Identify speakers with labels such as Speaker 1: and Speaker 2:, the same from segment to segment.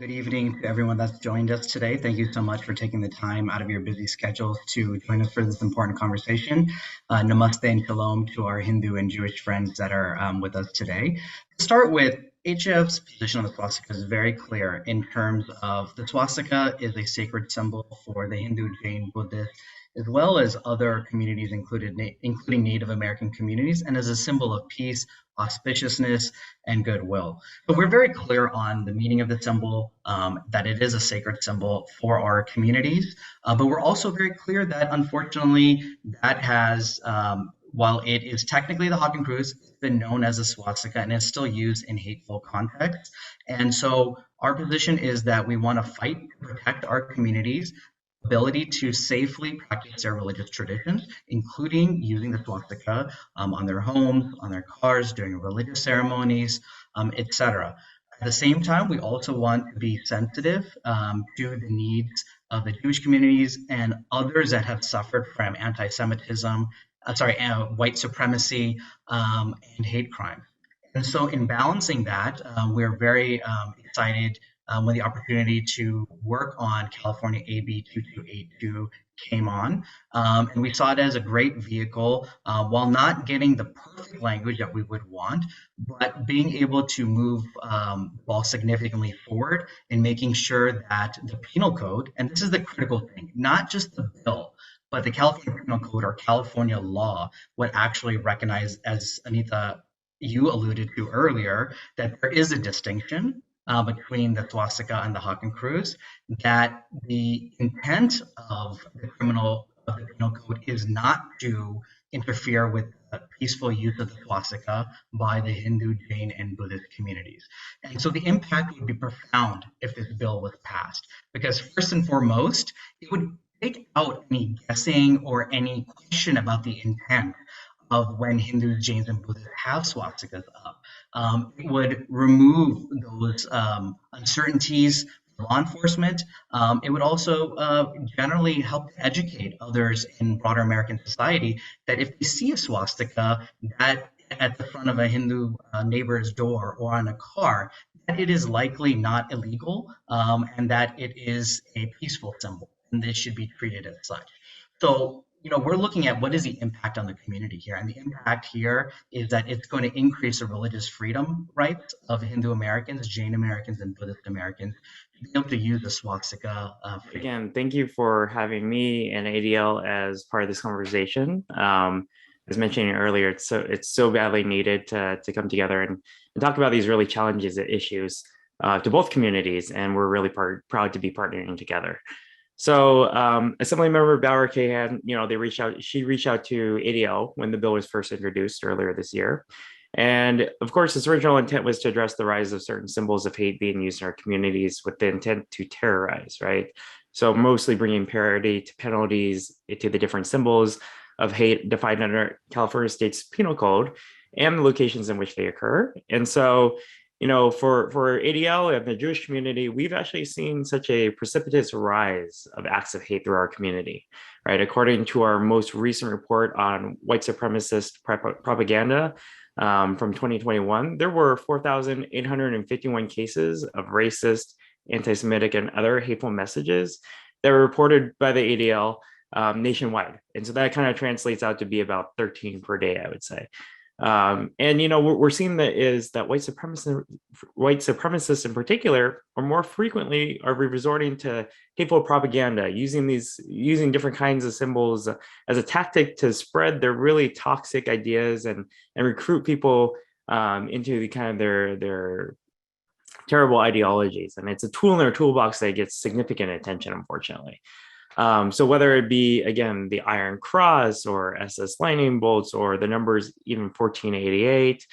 Speaker 1: Good evening to everyone that's joined us today. Thank you so much for taking the time out of your busy schedules to join us for this important conversation. Namaste and shalom to our Hindu and Jewish friends that are with us today. To start with, HF's position on the swastika is very clear in terms of the swastika is a sacred symbol for the Hindu, Jain, Buddhist, as well as other communities, including Native American communities, and as a symbol of peace, auspiciousness, and goodwill. But we're very clear on the meaning of the symbol, that it is a sacred symbol for our communities. But we're also very clear that unfortunately that has, while it is technically the Hagen Cruz, it's been known as a swastika and is still used in hateful contexts. And so our position is that we want to fight to protect our communities' ability to safely practice their religious traditions, including using the swastika on their homes, on their cars, during religious ceremonies, etc. At the same time, we also want to be sensitive to the needs of the Jewish communities and others that have suffered from anti-Semitism, white supremacy, and hate crime. And so in balancing that, we're very excited when the opportunity to work on California AB 2282 came on. And we saw it as a great vehicle, while not getting the perfect language that we would want, but being able to move the ball significantly forward in making sure that the penal code, and this is the critical thing, not just the bill, but the California Penal Code or California law would actually recognize, as Anita, you alluded to earlier, that there is a distinction between the swastika and the Haken Cruz, that the intent of the penal code is not to interfere with the peaceful use of the swastika by the Hindu, Jain, and Buddhist communities. And so the impact would be profound if this bill was passed, because first and foremost, it would take out any guessing or any question about the intent of when Hindus, Jains, and Buddhists have swastikas up. It would remove those uncertainties for law enforcement. It would also generally help educate others in broader American society that if they see a swastika that at the front of a Hindu neighbor's door or on a car, that it is likely not illegal, and that it is a peaceful symbol, and this should be treated as such. So, we're looking at what is the impact on the community here. And the impact here is that it's going to increase the religious freedom rights of Hindu Americans, Jain Americans, and Buddhist Americans to be able to use the swastika freely.
Speaker 2: Again, thank you for having me and ADL as part of this conversation. As mentioned earlier, it's so badly needed to come together and talk about these really challenges and issues to both communities. And we're really proud to be partnering together. So Assemblymember Bauer Kahan, she reached out to ADL when the bill was first introduced earlier this year. And of course, its original intent was to address the rise of certain symbols of hate being used in our communities with the intent to terrorize, right? So mostly bringing parity to penalties to the different symbols of hate defined under California State's Penal Code and the locations in which they occur. And so, for ADL and the Jewish community, we've actually seen such a precipitous rise of acts of hate through our community, right? According to our most recent report on white supremacist propaganda from 2021, there were 4,851 cases of racist, anti-Semitic, and other hateful messages that were reported by the ADL nationwide. And so that kind of translates out to be about 13 per day, I would say. And we're seeing that white supremacists in particular are more frequently resorting to hateful propaganda, using different kinds of symbols as a tactic to spread their really toxic ideas and recruit people into the kind of their terrible ideologies. And it's a tool in their toolbox that gets significant attention, unfortunately. So whether it be, again, the Iron Cross or SS lightning bolts or the numbers even 1488,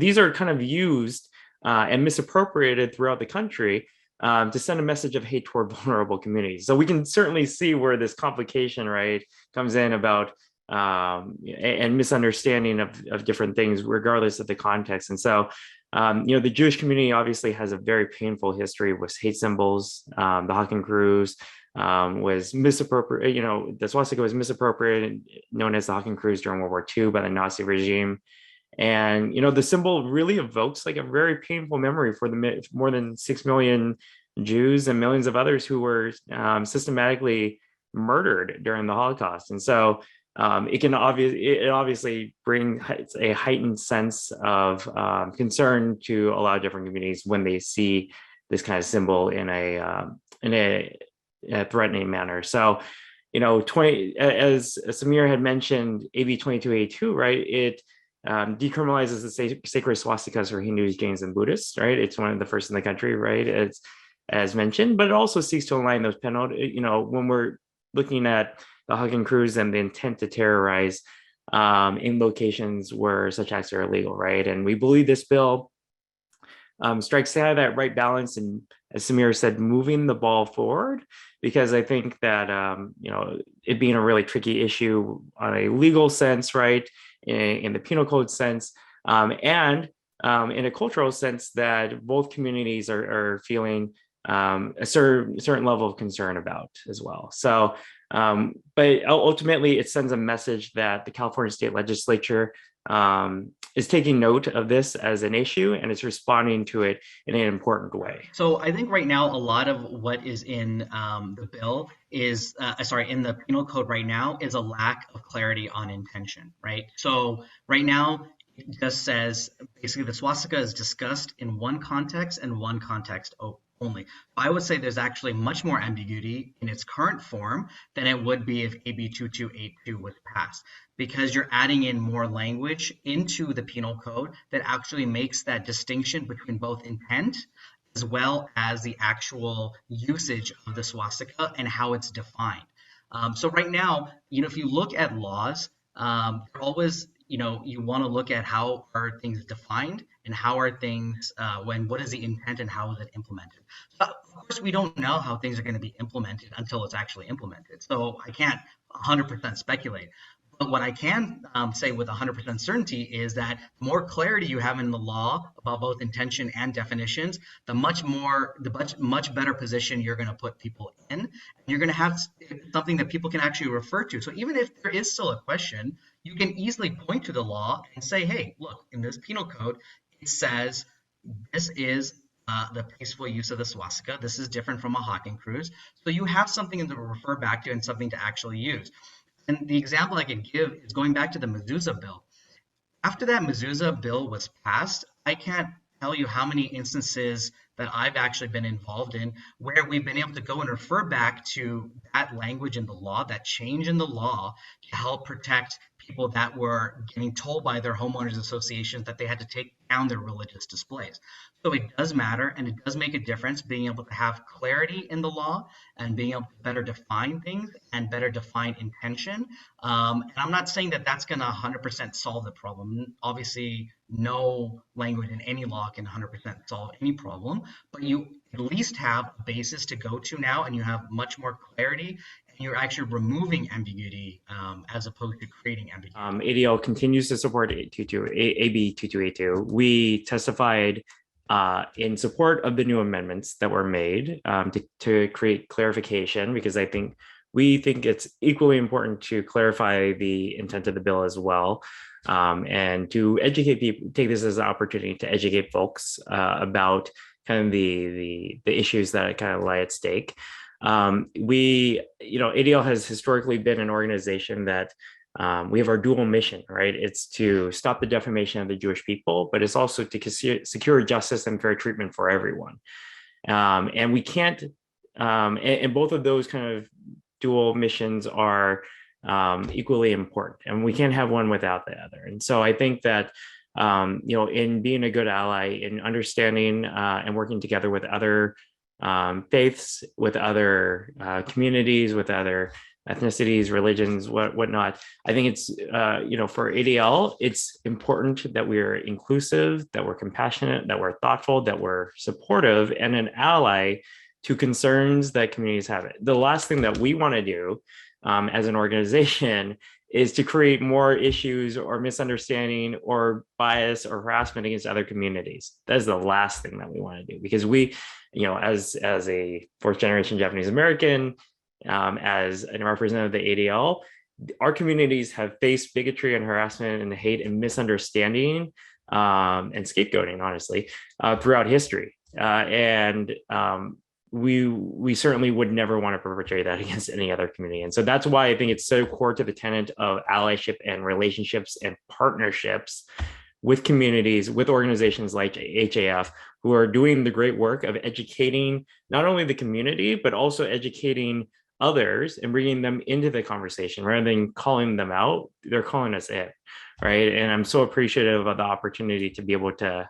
Speaker 2: these are kind of used and misappropriated throughout the country to send a message of hate toward vulnerable communities. So we can certainly see where this complication, right, comes in about and misunderstanding of different things, regardless of the context. And so the Jewish community obviously has a very painful history with hate symbols. The Haken Cruz was misappropriated, the swastika was misappropriated, known as the Haken Cruz during World War II by the Nazi regime. And the symbol really evokes like a very painful memory for the more than 6 million Jews and millions of others who were systematically murdered during the Holocaust. And so it obviously bring a heightened sense of concern to a lot of different communities when they see this kind of symbol in a threatening manner. So, 20, as Samir had mentioned, AB2282, right? It decriminalizes the sacred swastikas for Hindus, Jains, and Buddhists, right? It's one of the first in the country, right? As mentioned, but it also seeks to align those penalties. When we're looking at the hug and cruise and the intent to terrorize in locations where such acts are illegal, right? And we believe this bill strikes that right balance, and as Samir said, moving the ball forward, because I think that it being a really tricky issue on a legal sense, right, in the penal code sense, and in a cultural sense, that both communities are feeling a certain level of concern about as well. So, but ultimately, it sends a message that the California State Legislature is taking note of this as an issue, and it's responding to it in an important way.
Speaker 1: So I think right now a lot of what is in the bill is, in the penal code right now is a lack of clarity on intention, right? So right now it just says basically the swastika is discussed in one context and one context only. I would say there's actually much more ambiguity in its current form than it would be if AB 2282 was passed, because you're adding in more language into the penal code that actually makes that distinction between both intent as well as the actual usage of the swastika and how it's defined. So right now, if you look at laws, they're always, you want to look at how are things defined and how are things, what is the intent and how is it implemented. So of course, we don't know how things are going to be implemented until it's actually implemented. So I can't 100% speculate. But what I can say with 100% certainty is that the more clarity you have in the law about both intention and definitions, the much better position you're going to put people in. And you're going to have something that people can actually refer to. So even if there is still a question, you can easily point to the law and say, hey, look, in this penal code, it says this is the peaceful use of the swastika. This is different from a hawking cruise. So you have something to refer back to and something to actually use. And the example I could give is going back to the mezuzah bill. After that mezuzah bill was passed, I can't tell you how many instances that I've actually been involved in where we've been able to go and refer back to that language in the law, that change in the law, to help protect people that were getting told by their homeowners associations that they had to take down their religious displays. So it does matter, and it does make a difference being able to have clarity in the law and being able to better define things and better define intention. And I'm not saying that that's going to 100% solve the problem. Obviously, no language in any law can 100% solve any problem, but you at least have a basis to go to now, and you have much more clarity, and you're actually removing ambiguity as opposed to creating ambiguity.
Speaker 2: ADL continues to support AB 2282. We testified in support of the new amendments that were made to create clarification, because we think it's equally important to clarify the intent of the bill as well, and to educate people, take this as an opportunity to educate folks about kind of the issues that kind of lie at stake. ADL has historically been an organization that we have our dual mission, right? It's to stop the defamation of the Jewish people, but it's also to secure justice and fair treatment for everyone. And we can't, and both of those kind of dual missions are equally important, and we can't have one without the other. And so I think that, in being a good ally, in understanding and working together with other faiths, with other communities, with other ethnicities, religions, whatnot, I think it's, for ADL, it's important that we're inclusive, that we're compassionate, that we're thoughtful, that we're supportive, and an ally to concerns that communities have. The last thing that we want to do as an organization is to create more issues or misunderstanding or bias or harassment against other communities. That is the last thing that we want to do, because we, as a fourth generation Japanese American, as a representative of the ADL, our communities have faced bigotry and harassment and hate and misunderstanding and scapegoating, honestly, throughout history. We certainly would never want to perpetrate that against any other community. And so that's why I think it's so core to the tenet of allyship and relationships and partnerships with communities, with organizations like HAF, who are doing the great work of educating not only the community, but also educating others and bringing them into the conversation rather than calling them out. They're calling us in, right? And I'm so appreciative of the opportunity to be able to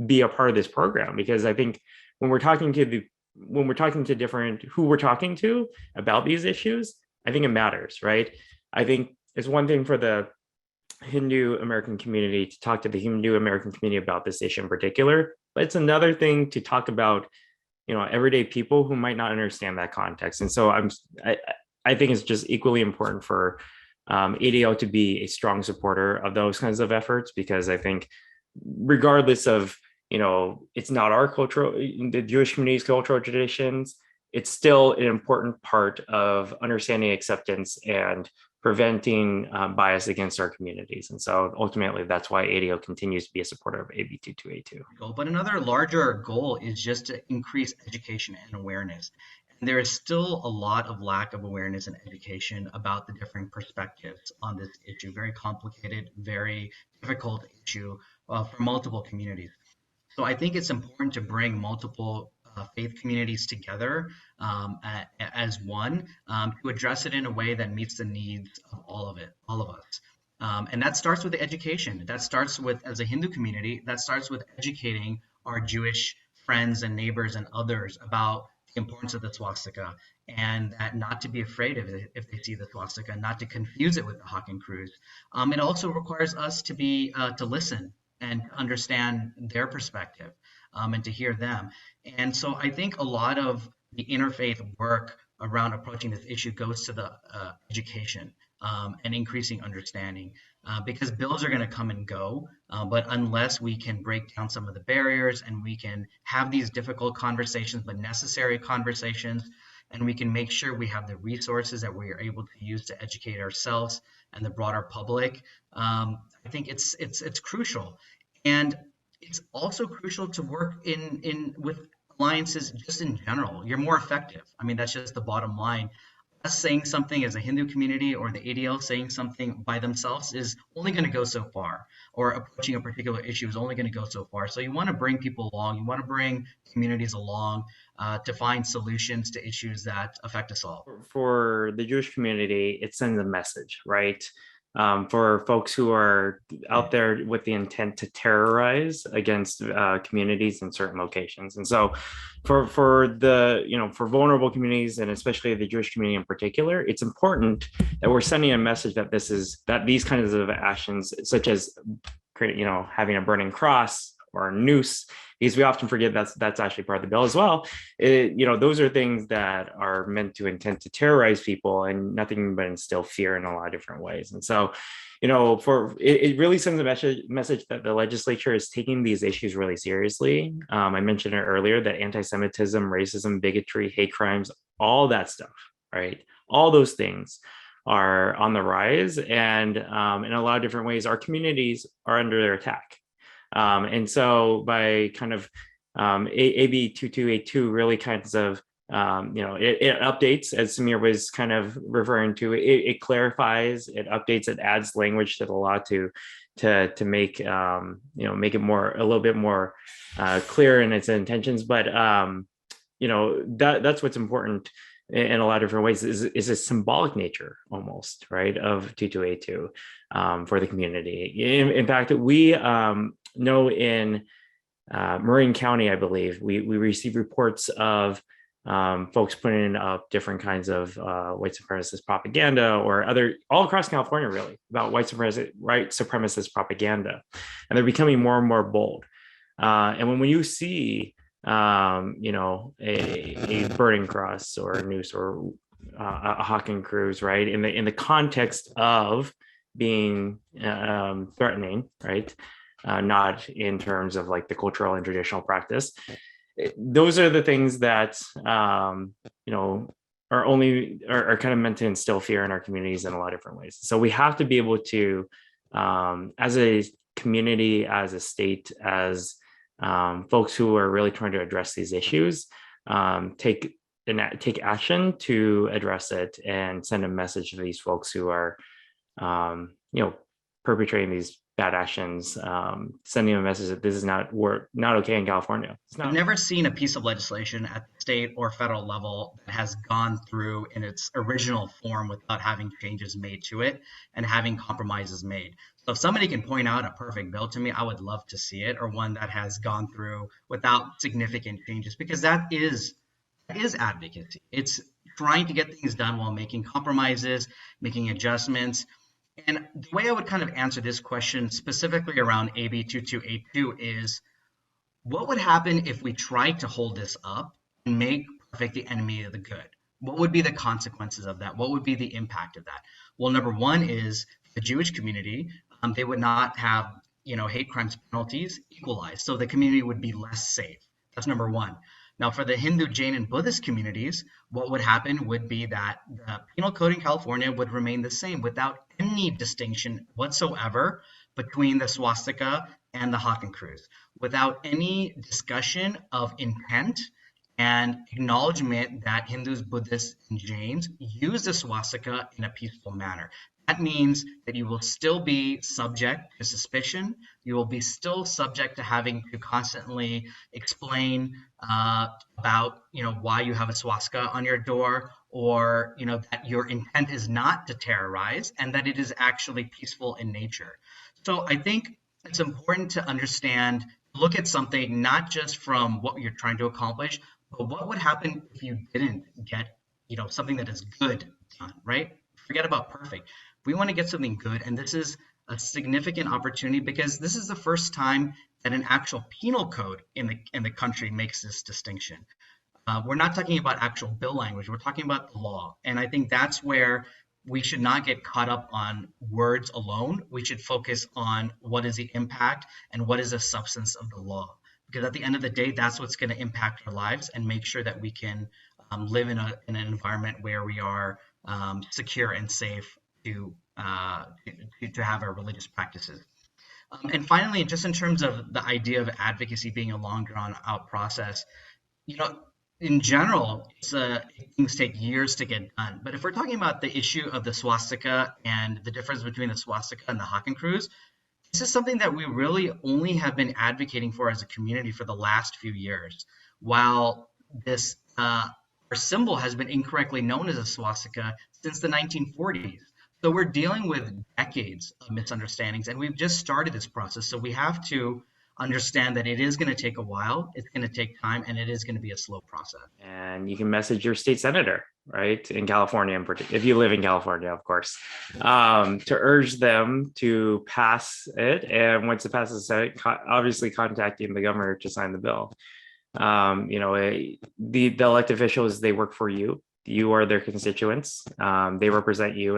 Speaker 2: be a part of this program, because I think when we're talking to different who we're talking to about these issues, I think it matters, right? I think it's one thing for the Hindu American community to talk to the Hindu American community about this issue in particular, but it's another thing to talk about, everyday people who might not understand that context. And so I think it's just equally important for ADL to be a strong supporter of those kinds of efforts, because I think regardless of, it's not our cultural, the Jewish community's cultural traditions, it's still an important part of understanding acceptance and preventing bias against our communities. And so ultimately, that's why ADO continues to be a supporter of AB2282.
Speaker 1: But another larger goal is just to increase education and awareness. And there is still a lot of lack of awareness and education about the different perspectives on this issue. Very complicated, very difficult issue for multiple communities. So I think it's important to bring multiple faith communities together as one to address it in a way that meets the needs of all of us. And that starts with education. That starts with, as a Hindu community, that starts with educating our Jewish friends and neighbors and others about the importance of the swastika, and that not to be afraid of it if they see the swastika, not to confuse it with the Hakken Kruz. It also requires us to be to listen and understand their perspective and to hear them. And so I think a lot of the interfaith work around approaching this issue goes to the education and increasing understanding, because bills are going to come and go, but unless we can break down some of the barriers and we can have these difficult conversations, but necessary conversations, and we can make sure we have the resources that we are able to use to educate ourselves and the broader public, I think it's crucial. And it's also crucial to work with alliances just in general. You're more effective. I mean, that's just the bottom line. Us saying something as a Hindu community or the ADL saying something by themselves is only going to go so far, or approaching a particular issue is only going to go so far. So you want to bring people along, you want to bring communities along to find solutions to issues that affect us all.
Speaker 2: For the Jewish community, it sends a message, right? For folks who are out there with the intent to terrorize against communities in certain locations. And so for vulnerable communities, and especially the Jewish community in particular, it's important that we're sending a message that these kinds of actions, such as having a burning cross or a noose, because we often forget that's actually part of the bill as well. Those are things that are meant to intend to terrorize people, and nothing but instill fear in a lot of different ways. And so, it really sends a message that the legislature is taking these issues really seriously. I mentioned it earlier that anti-Semitism, racism, bigotry, hate crimes, all that stuff, right? All those things are on the rise, and in a lot of different ways, our communities are under their attack. And so by kind of AB 2282 really kinds of, it updates, as Samir was kind of referring to, it clarifies, it updates, it adds language to the law to make, make it a little bit more clear in its intentions. But, that's what's important in a lot of different ways, is a symbolic nature almost, right, of 2282 for the community. In fact, we know in Marin County, I believe, we receive reports of folks putting up different kinds of white supremacist propaganda, or all across California, really, about white supremacist propaganda. And they're becoming more and more bold. And when you see, a burning cross or a noose or a Hakken Kruz, right, in the context of being threatening, right, not in terms of like the cultural and traditional practice, those are the things that are are kind of meant to instill fear in our communities in a lot of different ways. So we have to be able to, as a community, as a state, as folks who are really trying to address these issues, take action to address it and send a message to these folks who are, perpetrating these bad actions, sending a message that this is not okay in California.
Speaker 1: I've never seen a piece of legislation at the state or federal level that has gone through in its original form without having changes made to it and having compromises made. So if somebody can point out a perfect bill to me, I would love to see it, or one that has gone through without significant changes, because that is advocacy. It's trying to get things done while making compromises, making adjustments. And the way I would kind of answer this question specifically around AB2282 is, what would happen if we tried to hold this up and make perfect the enemy of the good? What would be the consequences of that? What would be the impact of that? Well, number one is the Jewish community, they would not have, hate crimes penalties equalized. So the community would be less safe. That's number one. Now, for the Hindu, Jain, and Buddhist communities, what would happen would be that the penal code in California would remain the same without any distinction whatsoever between the swastika and the Hakenkreuz, without any discussion of intent and acknowledgement that Hindus, Buddhists, and Jains use the swastika in a peaceful manner. That means that you will still be subject to suspicion. You will be still subject to having to constantly explain about, why you have a swastika on your door, or, that your intent is not to terrorize and that it is actually peaceful in nature. So I think it's important to understand, look at something not just from what you're trying to accomplish, but what would happen if you didn't get, something that is good done, right? Forget about perfect. We want to get something good, and this is a significant opportunity because this is the first time that an actual penal code in the country makes this distinction. We're not talking about actual bill language. We're talking about the law, and I think that's where we should not get caught up on words alone. We should focus on what is the impact and what is the substance of the law, because at the end of the day, that's what's going to impact our lives and make sure that we can live in an environment where we are secure and safe to have our religious practices. And finally, just in terms of the idea of advocacy being a long drawn out process, in general, things take years to get done. But if we're talking about the issue of the swastika and the difference between the swastika and the Hakenkreuz, this is something that we really only have been advocating for as a community for the last few years. While this our symbol has been incorrectly known as a swastika since the 1940s. So we're dealing with decades of misunderstandings, and we've just started this process. So we have to understand that it is going to take a while, it's going to take time, and it is going to be a slow process.
Speaker 2: And you can message your state senator, right, in California, if you live in California, of course, to urge them to pass it. And once it passes the Senate, obviously contacting the governor to sign the bill. The elected officials, they work for you. You are their constituents. They represent you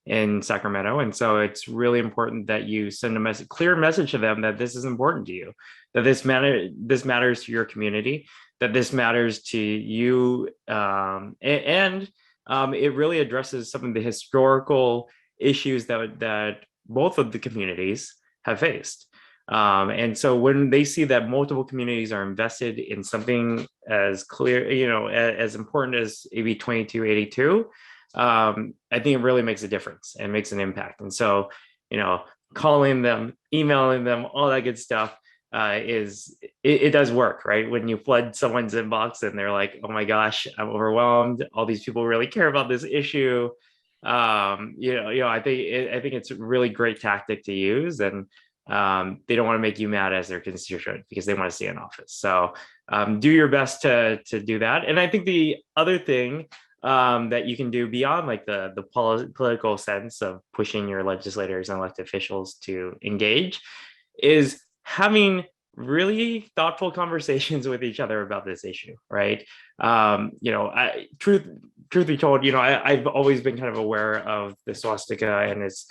Speaker 2: in Sacramento. And so it's really important that you send a clear message to them that this is important to you, that this matters to your community, that this matters to you. And it really addresses some of the historical issues that both of the communities have faced. And so when they see that multiple communities are invested in something as clear, as important as AB 2282, I think it really makes a difference and makes an impact. And so, calling them, emailing them, all that good stuff it does work, right? When you flood someone's inbox and they're like, oh my gosh, I'm overwhelmed. All these people really care about this issue. I think it's a really great tactic to use, and they don't want to make you mad as their constituent because they want to stay in office. So do your best to do that. And I think the other thing that you can do beyond like the political sense of pushing your legislators and elected officials to engage is having really thoughtful conversations with each other about this issue, right? Truth be told, I've always been kind of aware of the swastika and its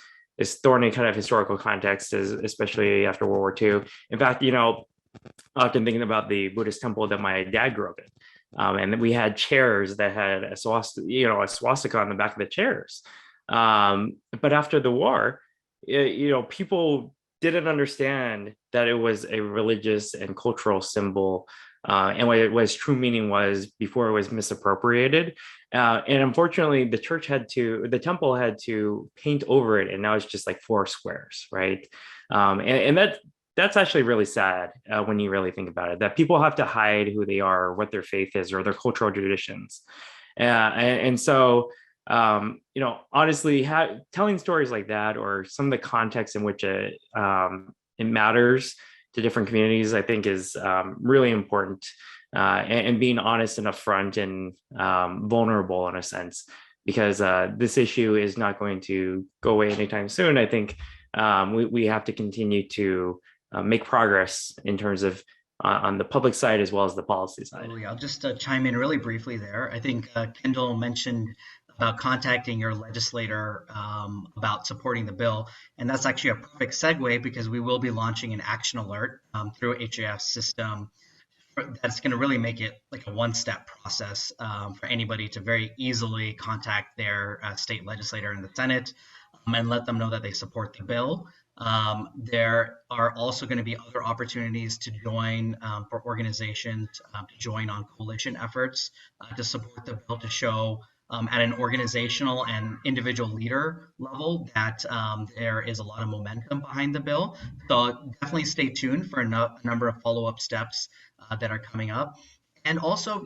Speaker 2: thorny kind of historical context, especially after World War II. In fact, often thinking about the Buddhist temple that my dad grew up in. And we had chairs that had a a swastika on the back of the chairs. But after the war, people didn't understand that it was a religious and cultural symbol, and what its true meaning was before it was misappropriated. And unfortunately, the temple had to paint over it, and now it's just like four squares, right? And that's actually really sad when you really think about it, that people have to hide who they are, or what their faith is, or their cultural traditions. And so, honestly, telling stories like that, or some of the context in which it matters to different communities, I think is really important. And being honest and upfront and vulnerable in a sense, because this issue is not going to go away anytime soon. I think we have to continue to make progress in terms of on the public side as well as the policy side.
Speaker 1: Totally. I'll just chime in really briefly there. I think Kendall mentioned about contacting your legislator about supporting the bill. And that's actually a perfect segue because we will be launching an action alert through HAF's system that's going to really make it like a one-step process for anybody to very easily contact their state legislator in the Senate and let them know that they support the bill. There are also going to be other opportunities to join for organizations to join on coalition efforts to support the bill, to show at an organizational and individual leader level that there is a lot of momentum behind the bill. So definitely stay tuned for a number of follow-up steps that are coming up. And also,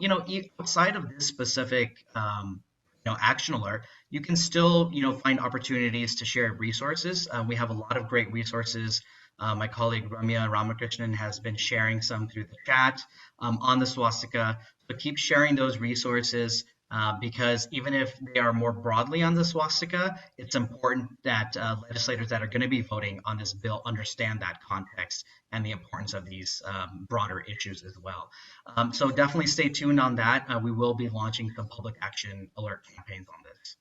Speaker 1: outside of this specific action alert, you can still find opportunities to share resources. We have a lot of great resources. My colleague Ramya Ramakrishnan has been sharing some through the chat on the swastika. So keep sharing those resources because even if they are more broadly on the swastika, it's important that legislators that are going to be voting on this bill understand that context and the importance of these broader issues as well. So definitely stay tuned on that. We will be launching some public action alert campaigns on this.